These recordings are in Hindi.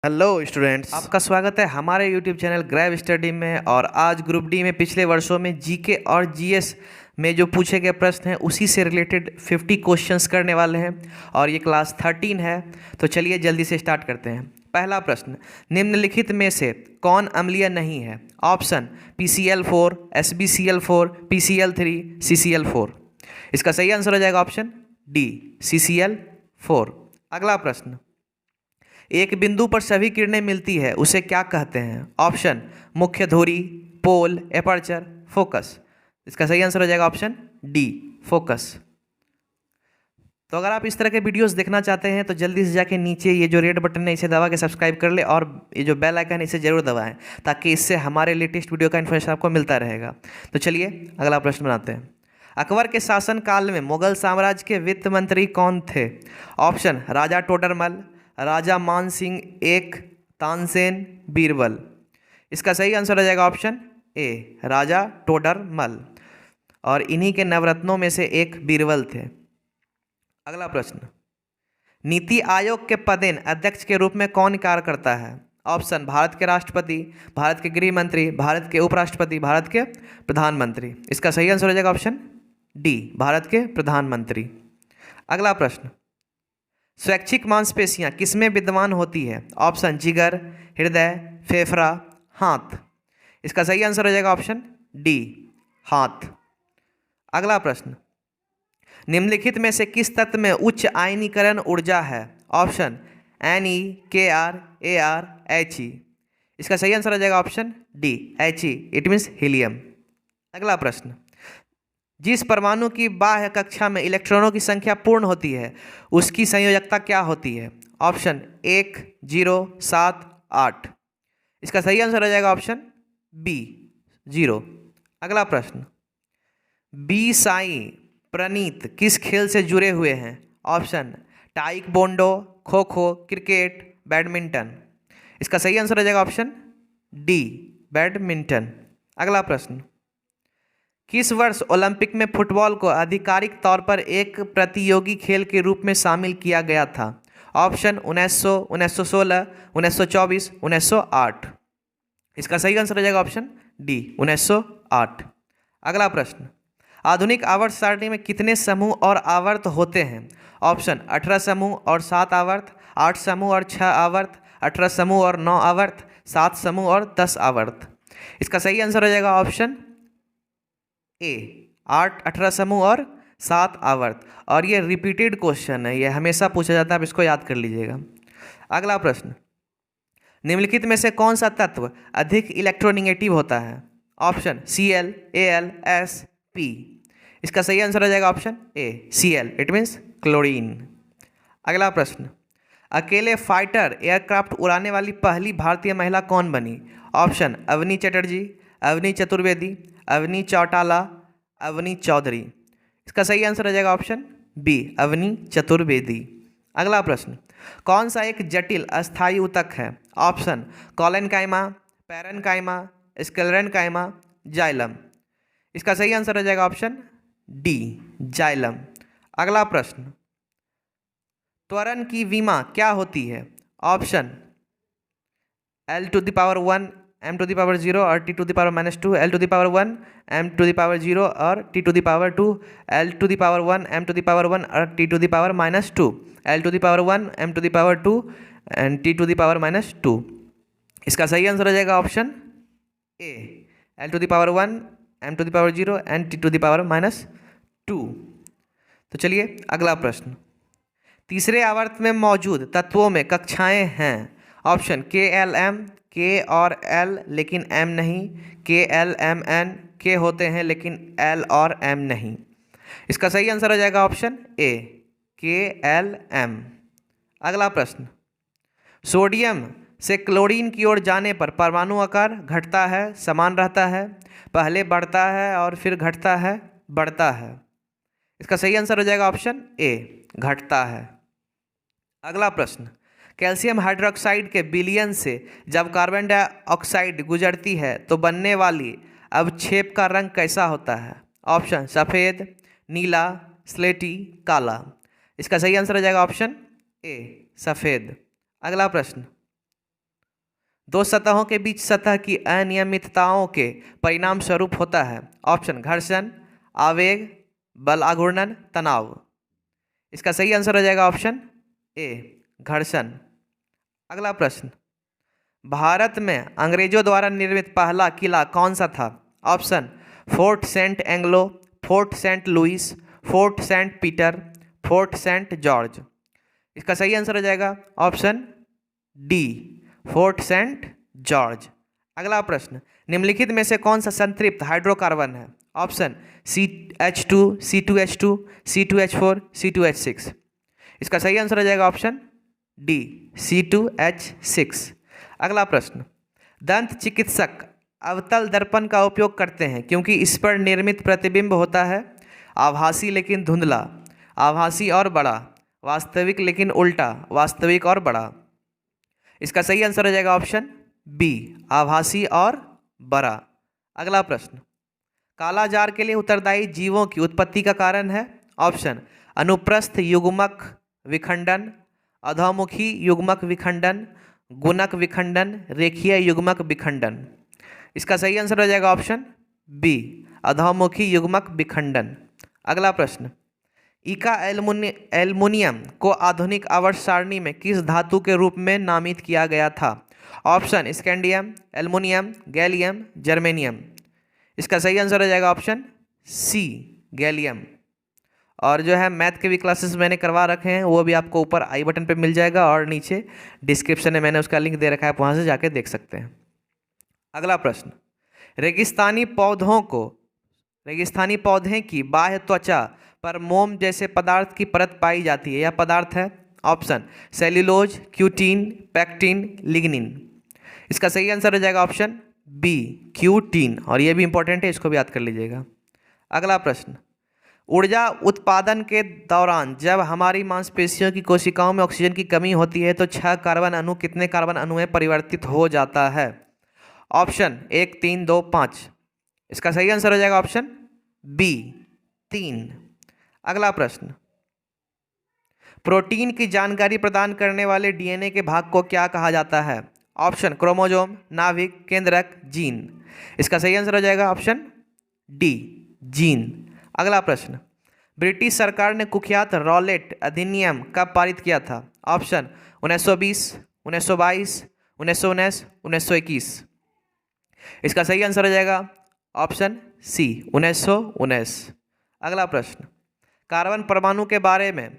हेलो स्टूडेंट्स, आपका स्वागत है हमारे यूट्यूब चैनल ग्रैब स्टडी में। और आज ग्रुप डी में पिछले वर्षों में जीके और जीएस में जो पूछे गए प्रश्न हैं उसी से रिलेटेड 50 क्वेश्चंस करने वाले हैं और ये क्लास 13 है। तो चलिए जल्दी से स्टार्ट करते हैं। पहला प्रश्न, निम्नलिखित में से कौन अम्लीय नहीं है? Option PCl4, SbCl4, PCl3, CCl4। इसका सही आंसर हो जाएगा ऑप्शन डी, CCl4। अगला प्रश्न, एक बिंदु पर सभी किरणें मिलती है उसे क्या कहते हैं? ऑप्शन मुख्य धुरी, पोल, एपर्चर, फोकस। इसका सही आंसर हो जाएगा ऑप्शन डी, फोकस। तो अगर आप इस तरह के वीडियोस देखना चाहते हैं तो जल्दी से जाके नीचे ये जो रेड बटन है इसे दबा के सब्सक्राइब कर ले और ये जो बेल आइकन है इसे जरूर दबाएं ताकि इससे हमारे लेटेस्ट वीडियो का इन्फॉर्मेशन आपको मिलता रहेगा। तो चलिए अगला प्रश्न बनाते हैं। अकबर के शासनकाल में मुगल साम्राज्य के वित्त मंत्री कौन थे? ऑप्शन राजा टोडरमल, राजा मान सिंह एक, तानसेन, बीरबल। इसका सही आंसर हो जाएगा ऑप्शन ए, राजा टोडरमल। और इन्हीं के नवरत्नों में से एक बीरबल थे। अगला प्रश्न, नीति आयोग के पदेन अध्यक्ष के रूप में कौन कार्य करता है? ऑप्शन भारत के राष्ट्रपति, भारत के गृह मंत्री, भारत के उपराष्ट्रपति, भारत के प्रधानमंत्री। इसका सही आंसर हो जाएगा ऑप्शन डी, भारत के प्रधानमंत्री। अगला प्रश्न, स्वैच्छिक मांसपेशियां किसमें विद्यमान होती है? ऑप्शन जिगर, हृदय, फेफड़ा, हाथ। इसका सही आंसर हो जाएगा ऑप्शन डी, हाथ। अगला प्रश्न, निम्नलिखित में से किस तत्व में उच्च आयनीकरण ऊर्जा है? Option Ne, Kr, Ar, He। इसका सही आंसर हो जाएगा option D, He, it means helium. अगला प्रश्न, जिस परमाणु की बाह्य कक्षा में इलेक्ट्रॉनों की संख्या पूर्ण होती है उसकी संयोजकता क्या होती है? ऑप्शन 1, 0, 7, 8। इसका सही आंसर हो जाएगा ऑप्शन बी, 0। अगला प्रश्न, बी साई प्रणीत किस खेल से जुड़े हुए हैं? Option टाइकबोंडो, kho kho, cricket, badminton. इसका सही आंसर हो जाएगा ऑप्शन डी, बैडमिंटन। अगला प्रश्न, किस वर्ष ओलंपिक में फुटबॉल को आधिकारिक तौर पर एक प्रतियोगी खेल के रूप में शामिल किया गया था? ऑप्शन 1900, 1916, 1924, 1908। इसका सही आंसर हो जाएगा ऑप्शन डी, 1908। अगला प्रश्न, आधुनिक आवर्त सारणी में कितने समूह और आवर्त होते हैं? ऑप्शन 18 समूह और 7 आवर्त, 8 समूह और 6 आवर्त, 18 समूह और 9 आवर्त, 7 समूह और 10 आवर्त। इसका सही आंसर हो जाएगा ऑप्शन ए, 8, 18 समूह और 7 आवर्त। और ये रिपीटेड क्वेश्चन है, ये हमेशा पूछा जाता है, आप इसको याद कर लीजिएगा। अगला प्रश्न, निम्नलिखित में से कौन सा तत्व अधिक इलेक्ट्रोनेगेटिव होता है? Option Cl, Al, S, P। इसका सही आंसर हो जाएगा option A, Cl, it means chlorine. अगला प्रश्न, अकेले फाइटर एयरक्राफ्ट उड़ाने वाली पहली भारतीय महिला कौन बनी? ऑप्शन अवनी चटर्जी, अवनी चतुर्वेदी, अवनी चौटाला, अवनी चौधरी। इसका सही आंसर हो जाएगा ऑप्शन बी, अवनी चतुर्वेदी। अगला प्रश्न, कौन सा एक जटिल अस्थायी ऊतक है? Option collenchyma, parenchyma, sclerenchyma, xylem. इसका सही आंसर हो जाएगा ऑप्शन डी, जाइलम। अगला प्रश्न, त्वरण की विमा क्या होती है? ऑप्शन L⁻1, m⁻0 और t⁻⁻2, L⁻1, m⁻0 और t⁻2, L⁻1, m⁻1 और t⁻−2, L⁻1, m⁻2 and t⁻−2। इसका सही आंसर हो जाएगा option A, L⁻1, m⁻0 and t⁻−2। तो चलिए अगला प्रश्न, तीसरे आवर्त में मौजूद तत्वों में कक्षाएं हैं? ऑप्शन KLM, K और L लेकिन M नहीं, KLMN, K होते हैं लेकिन L और M नहीं। इसका सही आंसर हो जाएगा ऑप्शन ए, KLM। अगला प्रश्न, सोडियम से क्लोरीन की ओर जाने पर परमाणु आकार घटता है, समान रहता है, पहले बढ़ता है और फिर घटता है, बढ़ता है? इसका सही आंसर हो जाएगा ऑप्शन ए, घटता है। अगला प्रश्न, कैल्शियम हाइड्रोक्साइड के विलयन से जब कार्बन डाइऑक्साइड गुजरती है तो बनने वाली अवक्षेप का रंग कैसा होता है? ऑप्शन सफ़ेद, नीला, स्लेटी, काला। इसका सही आंसर हो जाएगा ऑप्शन ए, सफ़ेद। अगला प्रश्न, दो सतहों के बीच सतह की अनियमितताओं के परिणाम स्वरूप होता है? ऑप्शन घर्षण, आवेग, बल आघूर्णन, तनाव। इसका सही आंसर हो जाएगा ऑप्शन ए, घर्षण। अगला प्रश्न, भारत में अंग्रेजों द्वारा निर्मित पहला किला कौन सा था? Option Fort Saint Angelo, Fort Saint Louis, Fort Saint Peter, Fort Saint George. इसका सही आंसर हो जाएगा option D, Fort Saint George. अगला प्रश्न, निम्नलिखित में से कौन सा संतृप्त हाइड्रोकार्बन है? Option CH2, C2H2, C2H4, C2H6। इसका सही आंसर हो जाएगा ऑप्शन डी, C2H6। अगला प्रश्न, दंत चिकित्सक अवतल दर्पण का उपयोग करते हैं क्योंकि इस पर निर्मित प्रतिबिंब होता है आभासी लेकिन धुंधला, आभासी और बड़ा, वास्तविक लेकिन उल्टा, वास्तविक और बड़ा। इसका सही आंसर हो जाएगा ऑप्शन बी, आभासी और बड़ा। अगला प्रश्न, काला जार के लिए उत्तरदायी जीवों की उत्पत्ति का कारण है? ऑप्शन अनुप्रस्थ युग्मक विखंडन, अधोमुखी युग्मक विखंडन, गुणक विखंडन, रेखीय युग्मक विखंडन। इसका सही आंसर हो जाएगा ऑप्शन बी, अधोमुखी युग्मक विखंडन। अगला प्रश्न, इका एल्युमिनियम को आधुनिक आवर्त सारणी में किस धातु के रूप में नामित किया गया था? Option scandium, aluminium, gallium, germanium. इसका सही आंसर हो जाएगा ऑप्शन सी, गैलियम। और जो है मैथ के भी क्लासेस मैंने करवा रखे हैं, वो भी आपको ऊपर आई बटन पे मिल जाएगा और नीचे डिस्क्रिप्शन में मैंने उसका लिंक दे रखा है, आप वहाँ से जाके देख सकते हैं। अगला प्रश्न, रेगिस्तानी पौधे की बाह्य त्वचा पर मोम जैसे पदार्थ की परत पाई जाती है, यह पदार्थ है? Option cellulose, cutin, pectin, lignin. इसका सही आंसर हो जाएगा ऑप्शन बी, क्यूटीन। और ये भी इंपॉर्टेंट है, इसको भी याद कर लीजिएगा। अगला प्रश्न, ऊर्जा उत्पादन के दौरान जब हमारी मांसपेशियों की कोशिकाओं में ऑक्सीजन की कमी होती है तो 6 कार्बन अणु कितने कार्बन अणु में परिवर्तित हो जाता है? ऑप्शन 1, 3, 2, 5। इसका सही आंसर हो जाएगा ऑप्शन बी, 3। अगला प्रश्न, प्रोटीन की जानकारी प्रदान करने वाले डीएनए के भाग को क्या कहा जाता है? ऑप्शन क्रोमोजोम, नाभिक, केंद्रक, जीन। इसका सही आंसर हो जाएगा ऑप्शन डी, जीन। अगला प्रश्न, ब्रिटिश सरकार ने कुख्यात रॉलेट अधिनियम कब पारित किया था? ऑप्शन 1920, 1922, 1919, 1921। इसका सही आंसर हो जाएगा ऑप्शन सी, 1919। अगला प्रश्न, कार्बन परमाणु के बारे में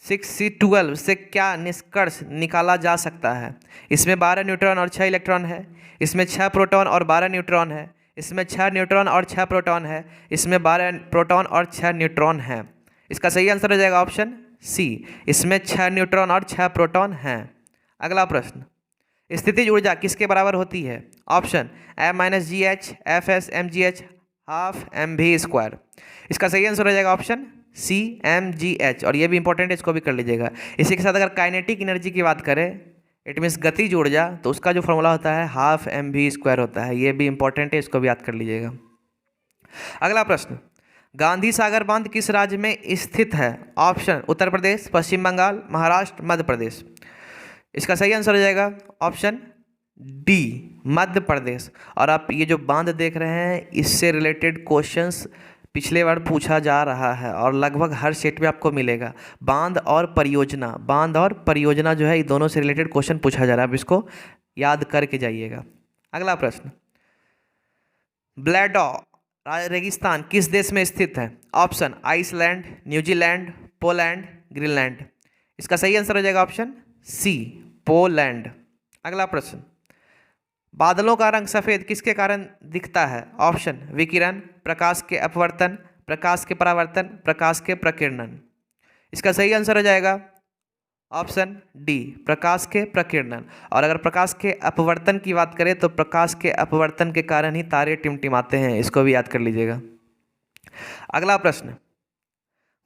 6C12 से क्या निष्कर्ष निकाला जा सकता है? इसमें 12 न्यूट्रॉन और 6 इलेक्ट्रॉन है, इसमें 6 प्रोटॉन और 12 न्यूट्रॉन है, इसमें 6 न्यूट्रॉन और 6 प्रोटॉन है, इसमें 12 प्रोटॉन और 6 न्यूट्रॉन है। इसका सही आंसर हो जाएगा ऑप्शन सी, इसमें 6 न्यूट्रॉन और 6 प्रोटॉन हैं। अगला प्रश्न, स्थितिज ऊर्जा किसके बराबर होती है? Option M-GH FS mgh half mv²। इसका सही आंसर हो जाएगा ऑप्शन सी, mgh। और ये भी इंपॉर्टेंट है, इसको भी कर लीजिएगा। इसी के साथ अगर काइनेटिक एनर्जी की बात करें, इट मीन्स गतिज ऊर्जा, तो उसका जो फॉर्मूला होता है हाफ mv² होता है। ये भी इंपॉर्टेंट है, इसको भी याद कर लीजिएगा। अगला प्रश्न, गांधी सागर बांध किस राज्य में स्थित है? ऑप्शन उत्तर प्रदेश, पश्चिम बंगाल, महाराष्ट्र, मध्य प्रदेश। इसका सही आंसर हो जाएगा ऑप्शन डी, मध्य प्रदेश। और आप ये जो बांध देख रहे हैं, इससे रिलेटेड क्वेश्चंस पिछले बार पूछा जा रहा है और लगभग हर सेट में आपको मिलेगा। बांध और परियोजना जो है, ये दोनों से रिलेटेड क्वेश्चन पूछा जा रहा है, अब इसको याद करके जाइएगा। अगला प्रश्न, ब्लैडो रेगिस्तान किस देश में स्थित है? Option Iceland, New Zealand, Poland, Greenland. इसका सही आंसर हो जाएगा ऑप्शन सी, पोलैंड। अगला प्रश्न, बादलों का रंग सफ़ेद किसके कारण दिखता है? ऑप्शन विकिरण, प्रकाश के अपवर्तन, प्रकाश के परावर्तन, प्रकाश के प्रकीर्णन। इसका सही आंसर हो जाएगा ऑप्शन डी, प्रकाश के प्रकीर्णन। और अगर प्रकाश के अपवर्तन की बात करें तो प्रकाश के अपवर्तन के कारण ही तारे टिमटिमाते हैं, इसको भी याद कर लीजिएगा। अगला प्रश्न,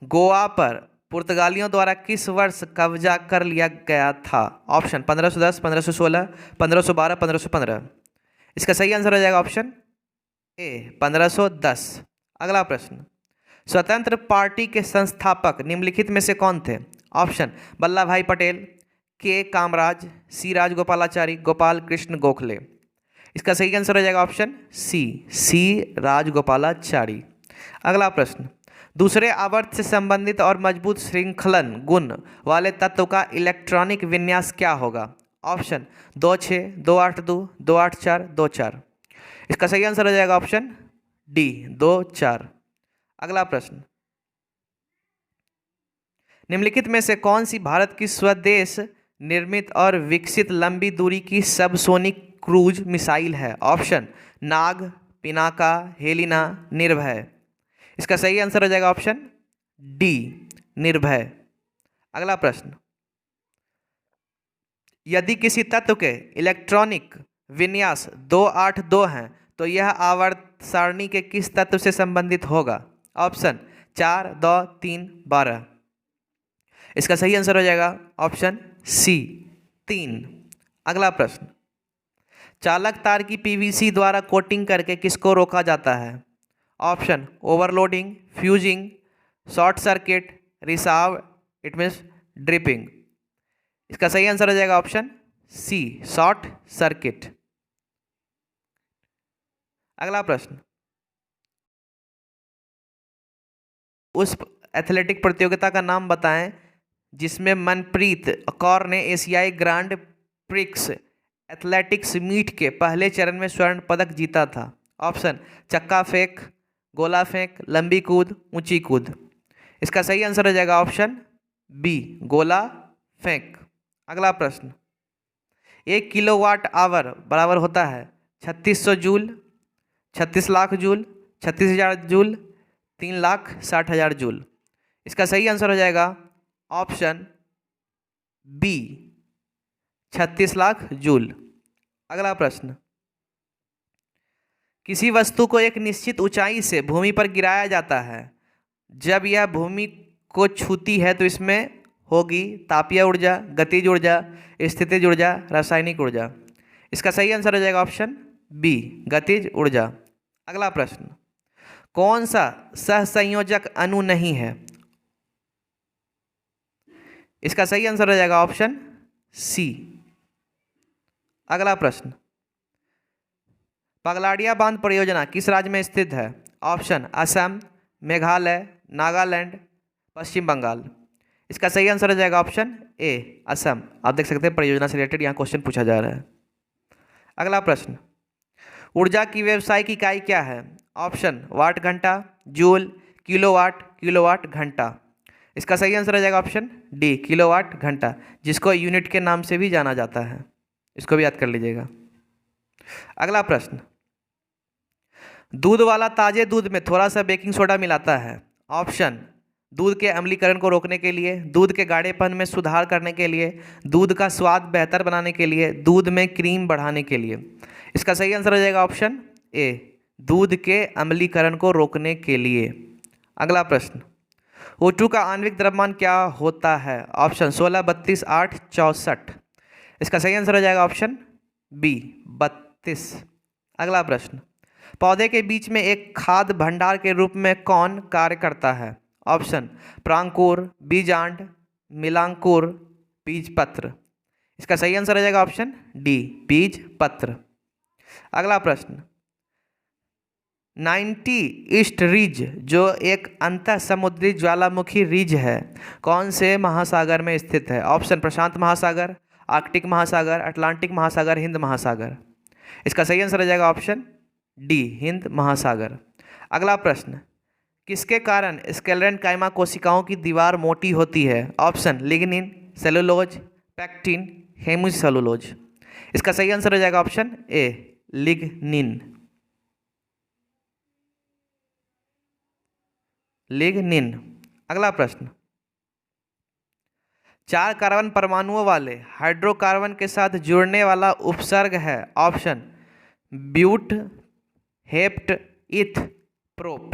गोवा पर पुर्तगालियों द्वारा किस वर्ष कब्जा कर लिया गया था? ऑप्शन 1510, 1516, 1512, 1515। इसका सही आंसर हो जाएगा ऑप्शन ए, 1510। अगला प्रश्न, स्वतंत्र पार्टी के संस्थापक निम्नलिखित में से कौन थे? ऑप्शन वल्लभ भाई पटेल, के कामराज, सी राजगोपालाचारी, गोपाल कृष्ण गोखले। इसका सही आंसर हो जाएगा ऑप्शन सी राजगोपालाचारी। अगला प्रश्न, दूसरे आवर्त से संबंधित और मजबूत श्रृंखलन गुण वाले तत्व का इलेक्ट्रॉनिक विन्यास क्या होगा? ऑप्शन 2-6, 2-8-2, 2-8-4, 2-4। इसका सही आंसर हो जाएगा ऑप्शन डी 2-4। अगला प्रश्न, निम्नलिखित में से कौन सी भारत की स्वदेश निर्मित और विकसित लंबी दूरी की सबसोनिक क्रूज मिसाइल है? ऑप्शन नाग, पिनाका, हेलिना, निर्भय। इसका सही आंसर हो जाएगा ऑप्शन डी निर्भय। अगला प्रश्न, यदि किसी तत्व के इलेक्ट्रॉनिक विन्यास 2-8-2 हैं तो यह आवर्त सारणी के किस तत्व से संबंधित होगा? ऑप्शन 4, 2, 3, 12। इसका सही आंसर हो जाएगा ऑप्शन सी 3। अगला प्रश्न, चालक तार की पीवीसी द्वारा कोटिंग करके किसको रोका जाता है? Option overloading, fusing, short circuit, रिसाव, इट मीन्स ड्रिपिंग। इसका सही आंसर हो जाएगा ऑप्शन सी शॉर्ट सर्किट। अगला प्रश्न, उस एथलेटिक प्रतियोगिता का नाम बताएं जिसमें मनप्रीत कौर ने एशियाई ग्रांड प्रिक्स एथलेटिक्स मीट के पहले चरण में स्वर्ण पदक जीता था। ऑप्शन चक्का फेंक, गोला फेंक, लंबी कूद, ऊंची कूद। इसका सही आंसर हो जाएगा ऑप्शन बी गोला फेंक। अगला प्रश्न, 1 किलोवाट आवर बराबर होता है 3600 joule, 36 lakh joule, 36,000 joule, 3,60,000 joule. इसका सही आंसर हो जाएगा ऑप्शन बी 36 लाख जूल। अगला प्रश्न, किसी वस्तु को एक निश्चित ऊंचाई से भूमि पर गिराया जाता है, जब यह भूमि को छूती है तो इसमें होगी तापीय ऊर्जा, गतिज ऊर्जा, स्थितिज ऊर्जा, रासायनिक ऊर्जा। इसका सही आंसर हो जाएगा ऑप्शन बी गतिज ऊर्जा। अगला प्रश्न, कौन सा सहसंयोजक अणु नहीं है? इसका सही आंसर हो जाएगा ऑप्शन सी। अगला प्रश्न, पगलाडिया बांध परियोजना किस राज्य में स्थित है? ऑप्शन असम, मेघालय, नागालैंड, पश्चिम बंगाल। इसका सही आंसर हो जाएगा ऑप्शन ए असम। आप देख सकते हैं परियोजना से रिलेटेड यहाँ क्वेश्चन पूछा जा रहा है। अगला प्रश्न, ऊर्जा की व्यावसायिक इकाई क्या है? ऑप्शन वाट घंटा, जूल, किलोवाट, किलोवाट घंटा। इसका सही आंसर हो जाएगा ऑप्शन डी किलोवाट घंटा, जिसको यूनिट के नाम से भी जाना जाता है। इसको भी याद कर लीजिएगा। अगला प्रश्न, दूध वाला ताजे दूध में थोड़ा सा बेकिंग सोडा मिलाता है। ऑप्शन दूध के अम्लीकरण को रोकने के लिए, दूध के गाढ़ेपन में सुधार करने के लिए, दूध का स्वाद बेहतर बनाने के लिए, दूध में क्रीम बढ़ाने के लिए। इसका सही आंसर हो जाएगा ऑप्शन ए दूध के अम्लीकरण को रोकने के लिए। अगला प्रश्न, O2 का आणविक द्रव्यमान क्या होता है? ऑप्शन 16, 32, 8, 64। इसका सही आंसर हो जाएगा ऑप्शन बी 32। अगला प्रश्न, पौधे के बीच में एक खाद्य भंडार के रूप में कौन कार्य करता है? ऑप्शन प्रांकुर, बीजांड, मिलांकुर, बीजपत्र। इसका सही आंसर हो जाएगा ऑप्शन डी बीजपत्र। अगला प्रश्न, 90 ईस्ट रिज जो एक अंतः समुद्री ज्वालामुखी रिज है कौन से महासागर में स्थित है? ऑप्शन प्रशांत महासागर, आर्कटिक महासागर, अटलांटिक महासागर, हिंद महासागर। इसका सही आंसर हो जाएगा ऑप्शन डी हिंद महासागर। अगला प्रश्न, किसके कारण स्क्लेरेन्काइमा कोशिकाओं की दीवार मोटी होती है? Option lignin, cellulose, pectin, hemicellulose. इसका सही आंसर हो जाएगा ऑप्शन ए लिग्निन। लिग्निन। अगला प्रश्न, 4 कार्बन परमाणुओं वाले हाइड्रोकार्बन के साथ जुड़ने वाला उपसर्ग है। Option but, hept, eth, prop.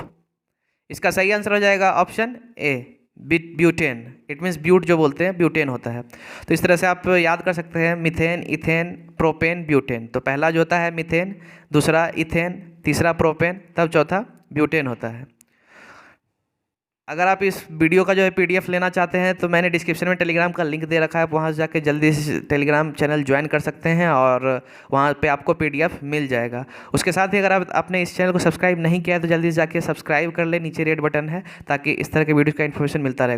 इसका सही आंसर हो जाएगा option A butane. It means but जो बोलते हैं ब्यूटेन होता है। तो इस तरह से आप याद कर सकते हैं मिथेन, इथेन, प्रोपेन, ब्यूटेन। तो पहला जो होता है मिथेन, दूसरा इथेन, तीसरा प्रोपेन, तब चौथा ब्यूटेन होता है। अगर आप इस वीडियो का जो है PDF लेना चाहते हैं तो मैंने डिस्क्रिप्शन में टेलीग्राम का लिंक दे रखा है, वहाँ से जाके जल्दी से टेलीग्राम चैनल ज्वाइन कर सकते हैं और वहाँ पे आपको PDF मिल जाएगा। उसके साथ ही अगर आप अपने इस चैनल को सब्सक्राइब नहीं किया है तो जल्दी से जाके सब्सक्राइब कर ले, नीचे रेड बटन है, ताकि इस तरह के वीडियो का इन्फॉर्मेशन मिलता रहेगा।